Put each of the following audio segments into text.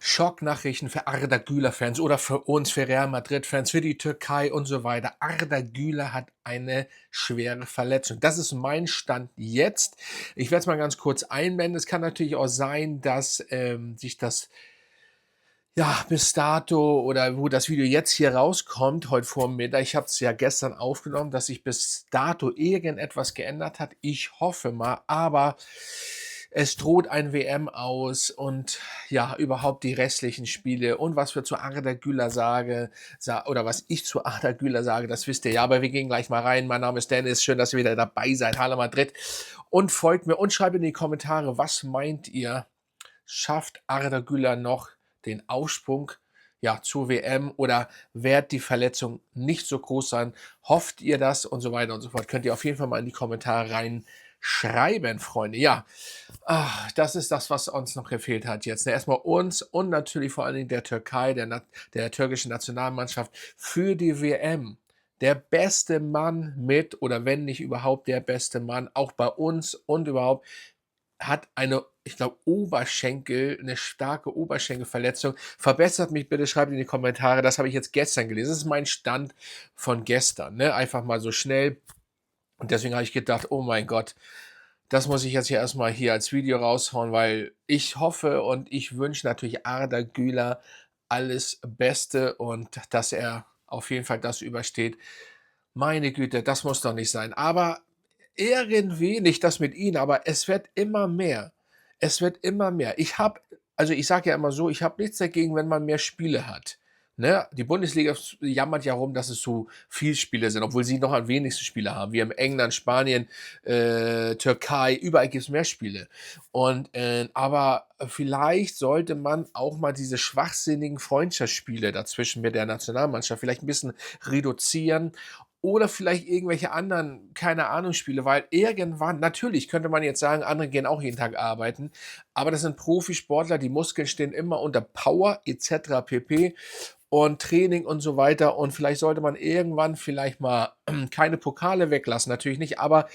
Schocknachrichten für Arda Güler-Fans oder für uns, für Real Madrid-Fans, für die Türkei und so weiter. Arda Güler hat eine schwere Verletzung. Das ist mein Stand jetzt. Ich werde es mal ganz kurz einblenden. Es kann natürlich auch sein, dass sich das ja, bis dato oder wo das Video jetzt hier rauskommt, heute Vormittag, ich habe es ja gestern aufgenommen, dass sich bis dato irgendetwas geändert hat. Ich hoffe mal, aber es droht ein WM aus und ja, überhaupt die restlichen Spiele und was wir zu Arda Güler oder was ich zu Arda Güler sage, das wisst ihr ja, aber wir gehen gleich mal rein. Mein Name ist Dennis, schön, dass ihr wieder dabei seid. Hallo Madrid und folgt mir und schreibt in die Kommentare, was meint ihr? Schafft Arda Güler noch den Aufsprung, ja, zur WM oder wird die Verletzung nicht so groß sein? Hofft ihr das und so weiter und so fort? Könnt ihr auf jeden Fall mal in die Kommentare reinschreiben, Freunde. Ja, das ist das, was uns noch gefehlt hat jetzt. Erstmal uns und natürlich vor allen Dingen der Türkei, der türkischen Nationalmannschaft für die WM. Der beste Mann mit oder wenn nicht überhaupt der beste Mann, auch bei uns und überhaupt hat eine, ich glaube, eine starke Oberschenkelverletzung. Verbessert mich bitte, schreibt in die Kommentare. Das habe ich jetzt gestern gelesen. Das ist mein Stand von gestern, ne? Einfach mal so schnell. Und deswegen habe ich gedacht, oh mein Gott, das muss ich jetzt hier erstmal hier als Video raushauen, weil ich hoffe und ich wünsche natürlich Arda Güler alles Beste und dass er auf jeden Fall das übersteht. Meine Güte, das muss doch nicht sein. Aber irgendwie, nicht das mit Ihnen, aber es wird immer mehr. Es wird immer mehr. Ich sage ja immer so, ich habe nichts dagegen, wenn man mehr Spiele hat. Ne? Die Bundesliga jammert ja rum, dass es so viel Spiele sind, obwohl sie noch am wenigsten Spiele haben. Wir haben England, Spanien, Türkei, überall gibt es mehr Spiele. Aber vielleicht sollte man auch mal diese schwachsinnigen Freundschaftsspiele dazwischen mit der Nationalmannschaft vielleicht ein bisschen reduzieren oder vielleicht irgendwelche anderen, keine Ahnung, Spiele, weil irgendwann natürlich könnte man jetzt sagen, andere gehen auch jeden Tag arbeiten, aber das sind Profisportler, die Muskeln stehen immer unter Power et cetera pp. Und Training und so weiter und vielleicht sollte man irgendwann vielleicht mal keine Pokale weglassen, natürlich nicht, aber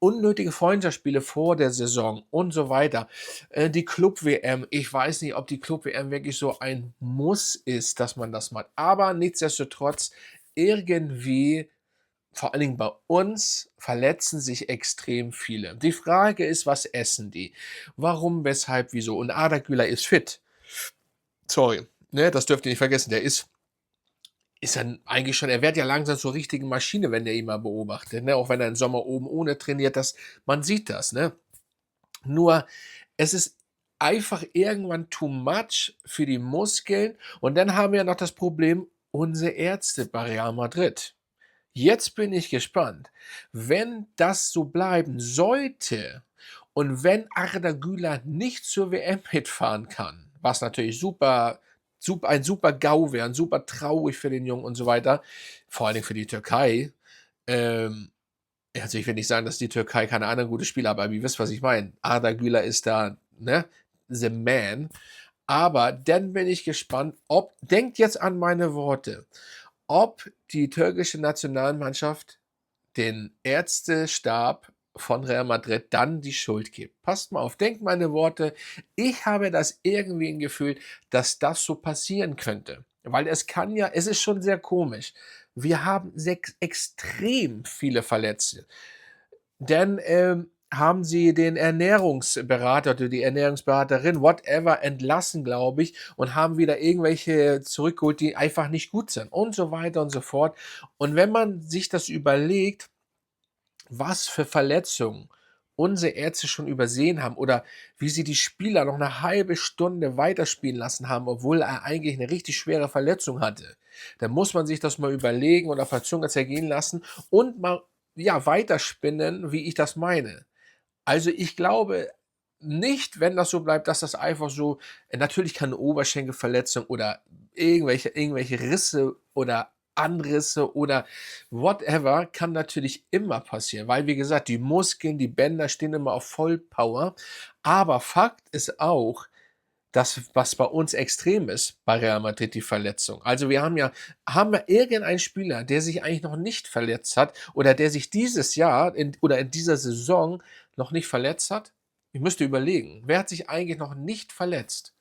unnötige Freundschaftsspiele vor der Saison und so weiter. Die Club-WM, ich weiß nicht, ob die Club-WM wirklich so ein Muss ist, dass man das macht, aber nichtsdestotrotz irgendwie vor allen Dingen bei uns verletzen sich extrem viele. Die Frage ist, was essen die? Warum, weshalb, wieso? Und Arda Güler ist fit. Sorry, ne, das dürft ihr nicht vergessen. Der ist dann eigentlich schon, er wird ja langsam zur richtigen Maschine, wenn ihr ihn mal beobachtet, ne? Auch wenn er im Sommer oben ohne trainiert, man sieht das, ne? Nur, es ist einfach irgendwann too much für die Muskeln. Und dann haben wir noch das Problem, unsere Ärzte bei Real Madrid. Jetzt bin ich gespannt. Wenn das so bleiben sollte und wenn Arda Güler nicht zur WM mitfahren kann, was natürlich ein super GAU wäre, super traurig für den Jungen und so weiter, vor allen Dingen für die Türkei. Ähm, also ich will nicht sagen, dass die Türkei keine anderen gute Spieler hat, aber ihr wisst, was ich meine. Arda Güler ist da, ne, the man. Aber dann bin ich gespannt, denkt jetzt an meine Worte, ob die türkische Nationalmannschaft den Ärztestab von Real Madrid dann die Schuld gibt. Passt mal auf, denkt meine Worte. Ich habe das irgendwie im Gefühl, dass das so passieren könnte. Weil es ist schon sehr komisch. Wir haben extrem viele Verletzte. Dann haben sie den Ernährungsberater oder die Ernährungsberaterin, whatever, entlassen, glaube ich, und haben wieder irgendwelche zurückgeholt, die einfach nicht gut sind und so weiter und so fort. Und wenn man sich das überlegt, was für Verletzungen unsere Ärzte schon übersehen haben oder wie sie die Spieler noch eine halbe Stunde weiterspielen lassen haben, obwohl er eigentlich eine richtig schwere Verletzung hatte. Dann muss man sich das mal überlegen und auf der Zunge zergehen lassen und mal, ja, weiterspinnen, wie ich das meine. Also, ich glaube nicht, wenn das so bleibt, dass das einfach so natürlich kann 'ne Oberschenkelverletzung oder irgendwelche Risse oder Anrisse oder whatever kann natürlich immer passieren, weil, wie gesagt, die Muskeln, die Bänder stehen immer auf Vollpower. Aber Fakt ist auch, das, was bei uns extrem ist bei Real Madrid, die Verletzung. Also, haben wir irgendeinen Spieler, der sich eigentlich noch nicht verletzt hat oder der sich dieses Jahr in dieser Saison noch nicht verletzt hat? Ich müsste überlegen, wer hat sich eigentlich noch nicht verletzt?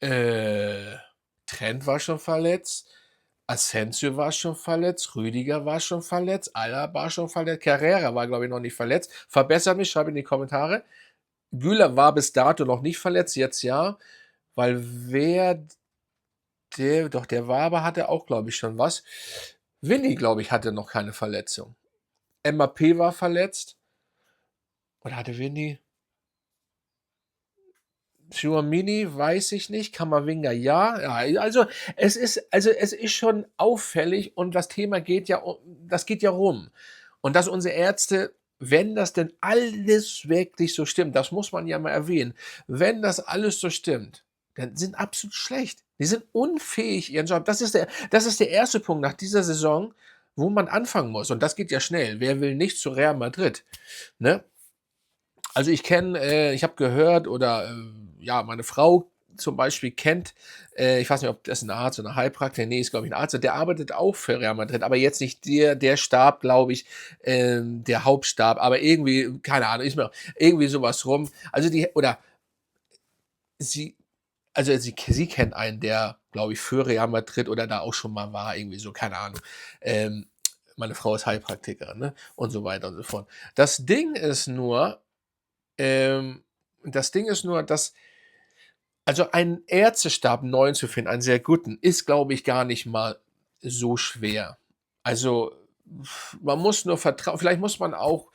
Äh, Trent war schon verletzt, Asensio war schon verletzt, Rüdiger war schon verletzt, Alaba war schon verletzt, Carrera war, glaube ich, noch nicht verletzt. Verbessert mich, schreibt in die Kommentare. Güler war bis dato noch nicht verletzt, jetzt ja, weil der war aber hatte auch, glaube ich, schon was. Vinny, glaube ich, hatte noch keine Verletzung. Mbappé war verletzt. Oder hatte Vinny? Tchouaméni weiß ich nicht, Camavinga ja. Ja, es ist schon auffällig und das Thema das geht ja rum. Und dass unsere Ärzte, wenn das denn alles wirklich so stimmt, das muss man ja mal erwähnen, wenn das alles so stimmt, dann sind absolut schlecht. Die sind unfähig, ihren Job. Das ist der erste Punkt nach dieser Saison, wo man anfangen muss. Und das geht ja schnell. Wer will nicht zu Real Madrid? Ne? Also ich habe gehört oder ja, meine Frau zum Beispiel kennt, ich weiß nicht, ob das ein Arzt oder ein Heilpraktiker, nee, ist glaube ich ein Arzt, der arbeitet auch für Real Madrid, aber jetzt nicht der Stab, glaube ich, der Hauptstab, aber irgendwie, keine Ahnung, ist mir irgendwie sowas rum. Also sie, sie kennt einen, der, glaube ich, für Real Madrid oder da auch schon mal war, irgendwie so, keine Ahnung. Ähm, Meine Frau ist Heilpraktikerin, ne? Und so weiter und so fort. Das Ding ist nur, ähm, dass also einen Ärztestab neu zu finden, einen sehr guten, ist, glaube ich, gar nicht mal so schwer. Also, man muss nur vertrauen, vielleicht muss man auch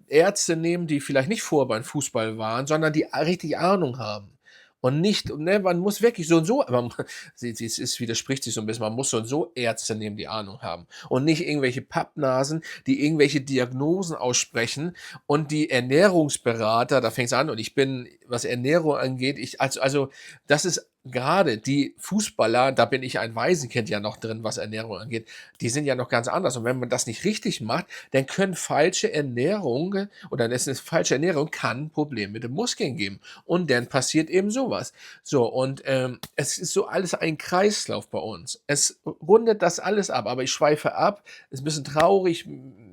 Ärzte nehmen, die vielleicht nicht vorher beim Fußball waren, sondern die richtig Ahnung haben. Und nicht, ne, man muss wirklich so und so, aber es widerspricht sich so ein bisschen, man muss so und so Ärzte nehmen, die Ahnung haben. Und nicht irgendwelche Pappnasen, die irgendwelche Diagnosen aussprechen und die Ernährungsberater, da fängt es an, und ich bin, was Ernährung angeht, das ist gerade die Fußballer, da bin ich ein Waisenkind ja noch drin, was Ernährung angeht, die sind ja noch ganz anders. Und wenn man das nicht richtig macht, dann können falsche Ernährung oder es ist falsche Ernährung kann Probleme mit den Muskeln geben. Und dann passiert eben sowas. So, und es ist so alles ein Kreislauf bei uns. Es rundet das alles ab, aber ich schweife ab. Ist ein bisschen traurig.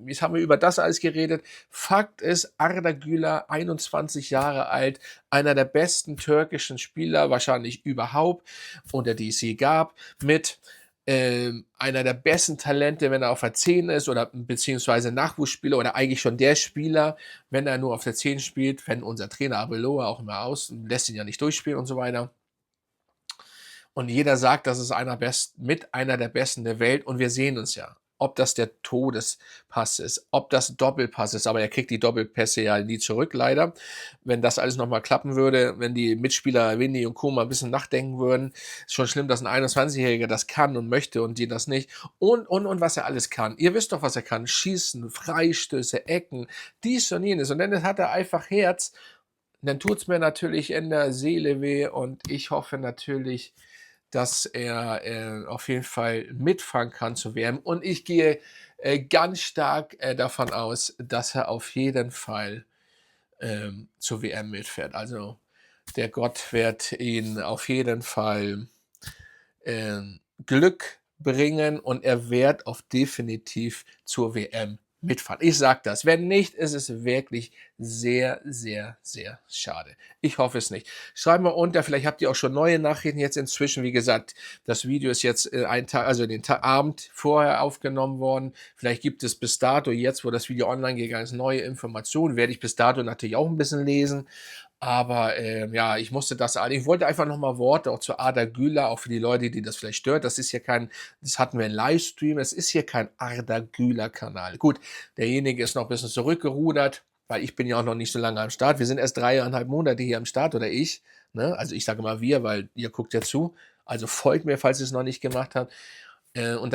Jetzt haben wir über das alles geredet. Fakt ist, Arda Güler, 21 Jahre alt, einer der besten türkischen Spieler wahrscheinlich überhaupt, unter die es je gab, mit einer der besten Talente, wenn er auf der 10 ist oder beziehungsweise Nachwuchsspieler oder eigentlich schon der Spieler, wenn er nur auf der 10 spielt, wenn unser Trainer Abeloa auch immer lässt ihn ja nicht durchspielen und so weiter. Und jeder sagt, das ist einer der Besten der Welt und wir sehen uns ja. Ob das der Todespass ist, ob das Doppelpass ist, aber er kriegt die Doppelpässe ja nie zurück, leider. Wenn das alles nochmal klappen würde, wenn die Mitspieler Winnie und Co. mal ein bisschen nachdenken würden, ist schon schlimm, dass ein 21-Jähriger das kann und möchte und die das nicht. Und was er alles kann. Ihr wisst doch, was er kann. Schießen, Freistöße, Ecken, dies und jenes. Und dann hat er einfach Herz. Dann tut es mir natürlich in der Seele weh und ich hoffe natürlich, dass er auf jeden Fall mitfahren kann zur WM. Und ich gehe ganz stark davon aus, dass er auf jeden Fall zur WM mitfährt. Also der Gott wird ihn auf jeden Fall Glück bringen und er wird auf definitiv zur WM mitfahren. Ich sage das. Wenn nicht, ist es wirklich sehr, sehr, sehr schade. Ich hoffe es nicht. Schreibt mal unter, vielleicht habt ihr auch schon neue Nachrichten jetzt inzwischen. Wie gesagt, das Video ist jetzt einen Tag, also den Abend vorher aufgenommen worden. Vielleicht gibt es bis dato, jetzt wo das Video online gegangen ist, neue Informationen. Werde ich bis dato natürlich auch ein bisschen lesen. Aber ja, ich wollte einfach nochmal Worte auch zu Arda Güler, auch für die Leute, die das vielleicht stört. Das hatten wir im Livestream, es ist hier kein Arda Güler-Kanal. Gut, derjenige ist noch ein bisschen zurückgerudert, weil ich bin ja auch noch nicht so lange am Start. Wir sind erst 3,5 Monate hier am Start oder ich. Ne? Also ich sage mal wir, weil ihr guckt ja zu. Also folgt mir, falls ihr es noch nicht gemacht habt. Und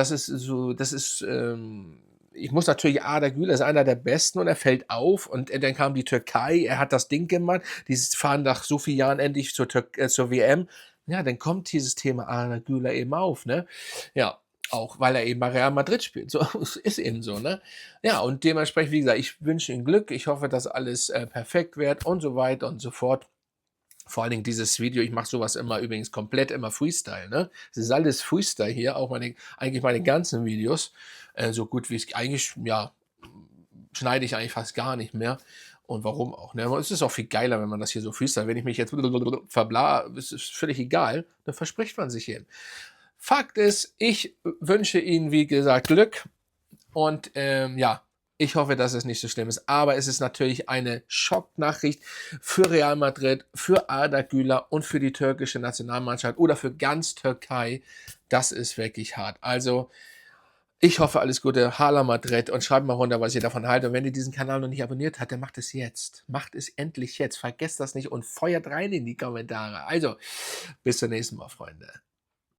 ich muss natürlich, Arda Güler ist einer der Besten und er fällt auf und dann kam die Türkei, er hat das Ding gemacht, die fahren nach so vielen Jahren endlich zur WM. Ja, dann kommt dieses Thema Arda Güler eben auf, ne? Ja, auch weil er eben bei Real Madrid spielt. So, es ist eben so, ne? Ja, und dementsprechend, wie gesagt, ich wünsche ihm Glück, ich hoffe, dass alles perfekt wird und so weiter und so fort. Vor allen Dingen dieses Video, ich mache sowas immer übrigens komplett immer Freestyle, ne? Es ist alles Freestyle hier, auch eigentlich meine ganzen Videos, so gut wie es eigentlich, ja, schneide ich eigentlich fast gar nicht mehr. Und warum auch, ne? Es ist auch viel geiler, wenn man das hier so freestylt. Wenn ich mich jetzt verbla, es ist völlig egal, dann verspricht man sich hin. Fakt ist, ich wünsche Ihnen, wie gesagt, Glück und, ja, ich hoffe, dass es nicht so schlimm ist. Aber es ist natürlich eine Schocknachricht für Real Madrid, für Arda Güler und für die türkische Nationalmannschaft oder für ganz Türkei. Das ist wirklich hart. Also, ich hoffe, alles Gute, Hala Madrid und schreibt mal runter, was ihr davon haltet. Und wenn ihr diesen Kanal noch nicht abonniert habt, dann macht es jetzt. Macht es endlich jetzt. Vergesst das nicht und feuert rein in die Kommentare. Also, bis zum nächsten Mal, Freunde.